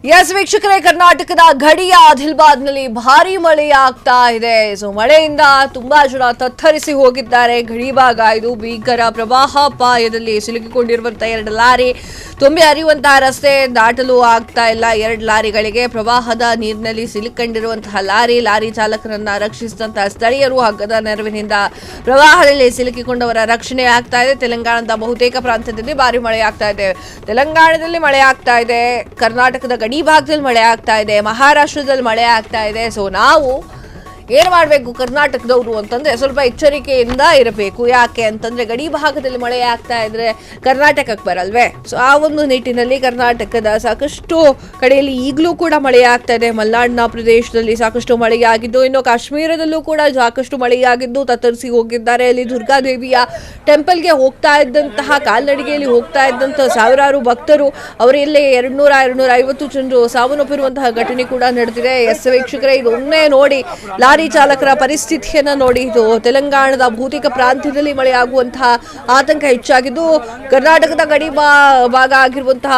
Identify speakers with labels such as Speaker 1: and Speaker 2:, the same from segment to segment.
Speaker 1: S ವೀಕ್ಷಕರೇ, ಕರ್ನಾಟಕದ ಗಡಿಯ ಆದಿಲಾಬಾದ್ನಲ್ಲಿ ಭಾರಿ ಮಳೆಯಾಗ್ತಾ ಇದೆ. ಮಳೆಯಿಂದ ತುಂಬಾ ಜನ ತತ್ತರಿಸಿ ಹೋಗಿದ್ದಾರೆ. ಗಡಿ ಭಾಗ ಇದು ಭೀಕರ ಪ್ರವಾಹ ಅಪಾಯದಲ್ಲಿ ಸಿಲುಕಿಕೊಂಡಿರುವಂತಹ 2 ಲಾರಿ ತುಂಬಿ ಹರಿಯುವಂತಹ ರಸ್ತೆ ದಾಟಲು ಆಗ್ತಾ ಇಲ್ಲ. 2 ಲಾರಿಗಳಿಗೆ ಪ್ರವಾಹದ ನೀರಿನಲ್ಲಿ ಸಿಲುಕೊಂಡಿರುವಂತಹ ಲಾರಿ ಚಾಲಕರನ್ನ ರಕ್ಷಿಸಿದಂತಹ ಸ್ಥಳೀಯರು ಹಗ್ಗದ ನೆರವಿನಿಂದ ಪ್ರವಾಹದಲ್ಲಿ ಸಿಲುಕಿಕೊಂಡವರ ರಕ್ಷಣೆ ಆಗ್ತಾ ಇದೆ. ತೆಲಂಗಾಣದ ಬಹುತೇಕ ಪ್ರಾಂತ್ಯದಲ್ಲಿ ಭಾರಿ ಮಳೆಯಾಗ್ತಾ ಇದೆ. ತೆಲಂಗಾಣದಲ್ಲಿ ಮಳೆ ಆಗ್ತಾ ಇದೆ, ಕರ್ನಾಟಕದ ಗಡಿ ಭಾಗದಲ್ಲಿ ಮಳೆ ಆಗ್ತಾ ಇದೆ, ಮಹಾರಾಷ್ಟ್ರದಲ್ಲಿ ಮಳೆ ಆಗ್ತಾ ಇದೆ. ಸೊ ನಾವು ಏನು ಮಾಡಬೇಕು ಕರ್ನಾಟಕದವರು ಅಂತಂದ್ರೆ ಸ್ವಲ್ಪ ಎಚ್ಚರಿಕೆಯಿಂದ ಇರಬೇಕು. ಯಾಕೆ ಅಂತಂದ್ರೆ ಗಡಿ ಭಾಗದಲ್ಲಿ ಮಳೆ ಆಗ್ತಾ ಇದ್ರೆ ಕರ್ನಾಟಕಕ್ಕೆ ಬರಲ್ವೇ. ಸೊ ಆ ಒಂದು ನಿಟ್ಟಿನಲ್ಲಿ ಕರ್ನಾಟಕದ ಸಾಕಷ್ಟು ಕಡೆಯಲ್ಲಿ ಈಗಲೂ ಕೂಡ ಮಳೆ ಆಗ್ತಾ ಇದೆ. ಮಲೆನಾಡಿನ ಪ್ರದೇಶದಲ್ಲಿ ಸಾಕಷ್ಟು ಮಳೆಯಾಗಿದ್ದು, ಇನ್ನು ಕಾಶ್ಮೀರದಲ್ಲೂ ಕೂಡ ಸಾಕಷ್ಟು ಮಳೆಯಾಗಿದ್ದು ತತ್ತರಿಸಿ ಹೋಗಿದ್ದಾರೆ. ಅಲ್ಲಿ ದುರ್ಗಾದೇವಿಯ ಟೆಂಪಲ್ಗೆ ಹೋಗ್ತಾ ಇದ್ದಂತಹ ಕಾಲ್ನಡಿಗೆಯಲ್ಲಿ ಹೋಗ್ತಾ ಇದ್ದಂತಹ ಸಾವಿರಾರು ಭಕ್ತರು ಅವರಲ್ಲಿ 200-250 ಜನರು ಸಾವನ್ನಪ್ಪಿರುವಂತಹ ಘಟನೆ ಕೂಡ ನಡೆದಿದೆ. ಎಸ್ ವೀಕ್ಷಕರೇ, ಇದೊನ್ನೇ ನೋಡಿ, ಲಾರಿ ಚಾಲಕರ ಪರಿಸ್ಥಿತಿಯನ್ನ ನೋಡಿ. ಇದು ತೆಲಂಗಾಣದ ಬಹುತೇಕ ಪ್ರಾಂತ್ಯದಲ್ಲಿ ಮಳೆಯಾಗುವಂತಹ ಆತಂಕ ಹೆಚ್ಚಾಗಿದ್ದು, ಕರ್ನಾಟಕದ ಗಡಿ ಭಾಗ ಆಗಿರುವಂತಹ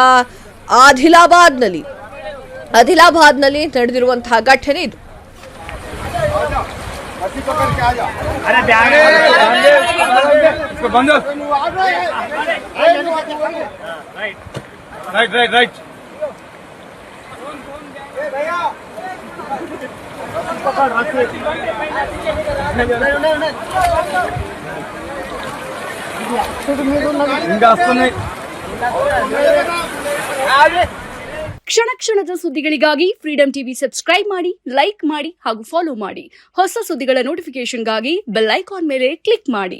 Speaker 1: ಆದಿಲಾಬಾದ್ನಲ್ಲಿ ನಡೆದಿರುವಂತಹ ಘಟನೆ ಇದು.
Speaker 2: ಕ್ಷಣ ಕ್ಷಣದ ಸುದ್ದಿಗಳಿಗಾಗಿ ಫ್ರೀಡಂ ಟಿವಿ ಸಬ್ಸ್ಕ್ರೈಬ್ ಮಾಡಿ, ಲೈಕ್ ಮಾಡಿ ಹಾಗೂ ಫಾಲೋ ಮಾಡಿ. ಹೊಸ ಸುದ್ದಿಗಳ ನೋಟಿಫಿಕೇಶನ್ಗಾಗಿ ಬೆಲ್ ಐಕಾನ್ ಮೇಲೆ ಕ್ಲಿಕ್ ಮಾಡಿ.